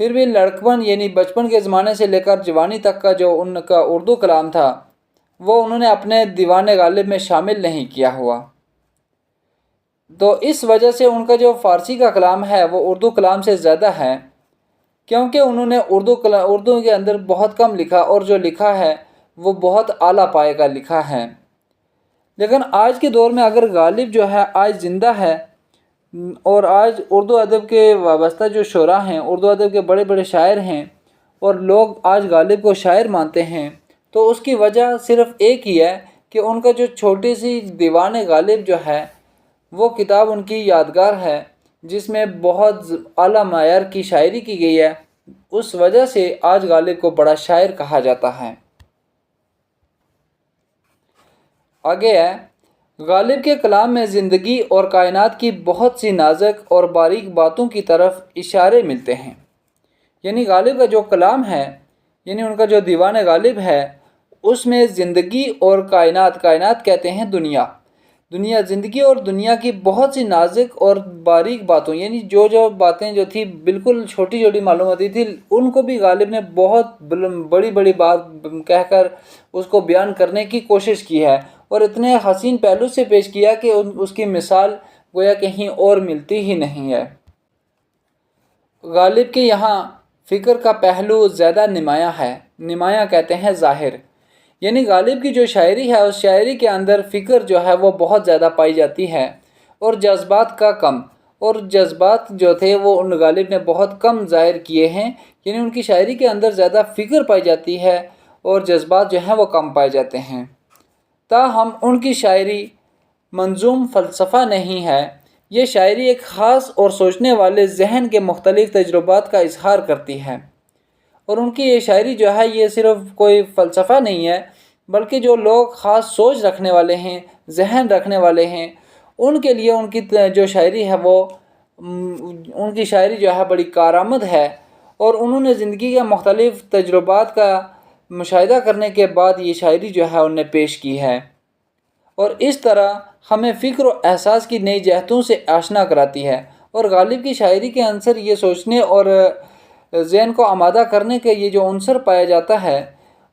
پھر بھی لڑکپن یعنی بچپن کے زمانے سے لے کر جوانی تک کا جو ان کا اردو کلام تھا وہ انہوں نے اپنے دیوان غالب میں شامل نہیں کیا ہوا۔ تو اس وجہ سے ان کا جو فارسی کا کلام ہے وہ اردو کلام سے زیادہ ہے، کیونکہ انہوں نے اردو کے اندر بہت کم لکھا، اور جو لکھا ہے وہ بہت اعلیٰ پائے کا لکھا ہے۔ لیکن آج کے دور میں اگر غالب جو ہے آج زندہ ہے، اور آج اردو ادب کے وابستہ جو شعراء ہیں، اردو ادب کے بڑے بڑے شاعر ہیں، اور لوگ آج غالب کو شاعر مانتے ہیں، تو اس کی وجہ صرف ایک ہی ہے کہ ان کا جو چھوٹی سی دیوان غالب جو ہے وہ کتاب ان کی یادگار ہے، جس میں بہت اعلیٰ معیار کی شاعری کی گئی ہے۔ اس وجہ سے آج غالب کو بڑا شاعر کہا جاتا ہے۔ آگے ہے، غالب کے کلام میں زندگی اور کائنات کی بہت سی نازک اور باریک باتوں کی طرف اشارے ملتے ہیں۔ یعنی غالب کا جو کلام ہے، یعنی ان کا جو دیوان غالب ہے، اس میں زندگی اور کائنات کہتے ہیں دنیا، زندگی اور دنیا کی بہت سی نازک اور باریک باتوں، یعنی جو باتیں جو تھی بالکل چھوٹی چھوٹی معلوم ہوتی تھی، ان کو بھی غالب نے بہت بڑی بڑی بات کہہ کر اس کو بیان کرنے کی کوشش کی ہے، اور اتنے حسین پہلو سے پیش کیا کہ اس کی مثال گویا کہیں اور ملتی ہی نہیں ہے۔ غالب کے یہاں فکر کا پہلو زیادہ نمایاں ہے، نمایاں کہتے ہیں ظاہر، یعنی غالب کی جو شاعری ہے اس شاعری کے اندر فکر جو ہے وہ بہت زیادہ پائی جاتی ہے، اور جذبات کا کم، اور جذبات جو تھے وہ ان غالب نے بہت کم ظاہر کیے ہیں، یعنی ان کی شاعری کے اندر زیادہ فکر پائی جاتی ہے اور جذبات جو ہیں وہ کم پائے جاتے ہیں۔ تاہم ان کی شاعری منظوم فلسفہ نہیں ہے، یہ شاعری ایک خاص اور سوچنے والے ذہن کے مختلف تجربات کا اظہار کرتی ہے، اور ان کی یہ شاعری جو ہے یہ صرف کوئی فلسفہ نہیں ہے، بلکہ جو لوگ خاص سوچ رکھنے والے ہیں، ذہن رکھنے والے ہیں، ان کے لیے ان کی جو شاعری ہے وہ ان کی شاعری جو ہے بڑی کارآمد ہے، اور انہوں نے زندگی کے مختلف تجربات کا مشاہدہ کرنے کے بعد یہ شاعری جو ہے انہوں نے پیش کی ہے، اور اس طرح ہمیں فکر و احساس کی نئی جہتوں سے آشنا کراتی ہے۔ اور غالب کی شاعری کے عنصر یہ سوچنے اور ذہن کو آمادہ کرنے کے یہ جو عنصر پایا جاتا ہے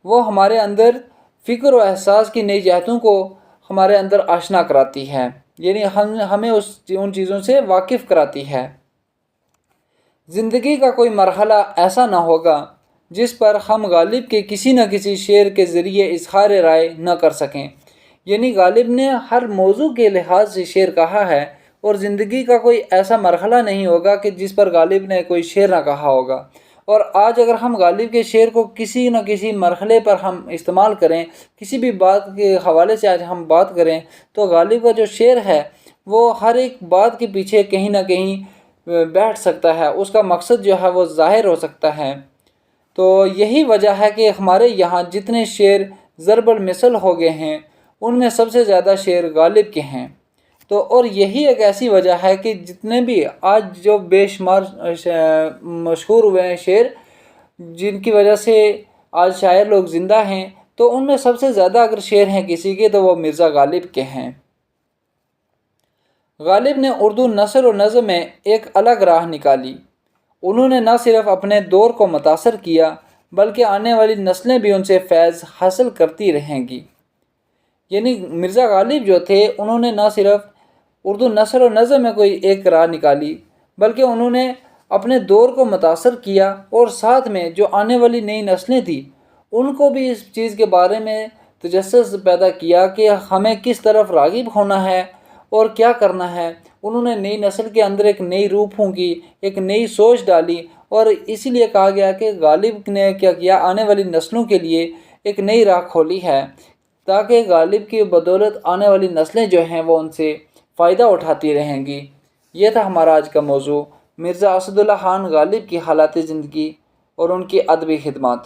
وہ ہمارے اندر فکر و احساس کی نئی جہتوں کو ہمارے اندر آشنا کراتی ہے، یعنی ہمیں ان چیزوں سے واقف کراتی ہے۔ زندگی کا کوئی مرحلہ ایسا نہ ہوگا جس پر ہم غالب کے کسی نہ کسی شعر کے ذریعے اظہار رائے نہ کر سکیں، یعنی غالب نے ہر موضوع کے لحاظ سے شعر کہا ہے، اور زندگی کا کوئی ایسا مرحلہ نہیں ہوگا کہ جس پر غالب نے کوئی شعر نہ کہا ہوگا۔ اور آج اگر ہم غالب کے شعر کو کسی نہ کسی مرحلے پر ہم استعمال کریں، کسی بھی بات کے حوالے سے آج ہم بات کریں، تو غالب کا جو شعر ہے وہ ہر ایک بات کے پیچھے کہیں نہ کہیں بیٹھ سکتا ہے، اس کا مقصد جو ہے وہ ظاہر ہو سکتا ہے۔ تو یہی وجہ ہے کہ ہمارے یہاں جتنے شعر ضرب المثل ہو گئے ہیں ان میں سب سے زیادہ شعر غالب کے ہیں۔ تو اور یہی ایک ایسی وجہ ہے کہ جتنے بھی آج جو بے شمار مشہور ہوئے ہیں شعر، جن کی وجہ سے آج شاعر لوگ زندہ ہیں، تو ان میں سب سے زیادہ اگر شعر ہیں کسی کے تو وہ مرزا غالب کے ہیں۔ غالب نے اردو نثر و نظم میں ایک الگ راہ نکالی، انہوں نے نہ صرف اپنے دور کو متاثر کیا بلکہ آنے والی نسلیں بھی ان سے فیض حاصل کرتی رہیں گی۔ یعنی مرزا غالب جو تھے انہوں نے نہ صرف اردو نثر و نظم میں کوئی ایک راہ نکالی بلکہ انہوں نے اپنے دور کو متاثر کیا، اور ساتھ میں جو آنے والی نئی نسلیں تھیں ان کو بھی اس چیز کے بارے میں تجسس پیدا کیا کہ ہمیں کس طرف راغب ہونا ہے اور کیا کرنا ہے۔ انہوں نے نئی نسل کے اندر ایک نئی روح پھونکی، ایک نئی سوچ ڈالی، اور اسی لیے کہا گیا کہ غالب نے کیا کیا، آنے والی نسلوں کے لیے ایک نئی راہ کھولی ہے، تاکہ غالب کی بدولت آنے والی نسلیں جو ہیں وہ ان سے فائدہ اٹھاتی رہیں گی۔ یہ تھا ہمارا آج کا موضوع، مرزا اسد اللہ خان غالب کی حالات زندگی اور ان کی ادبی خدمات۔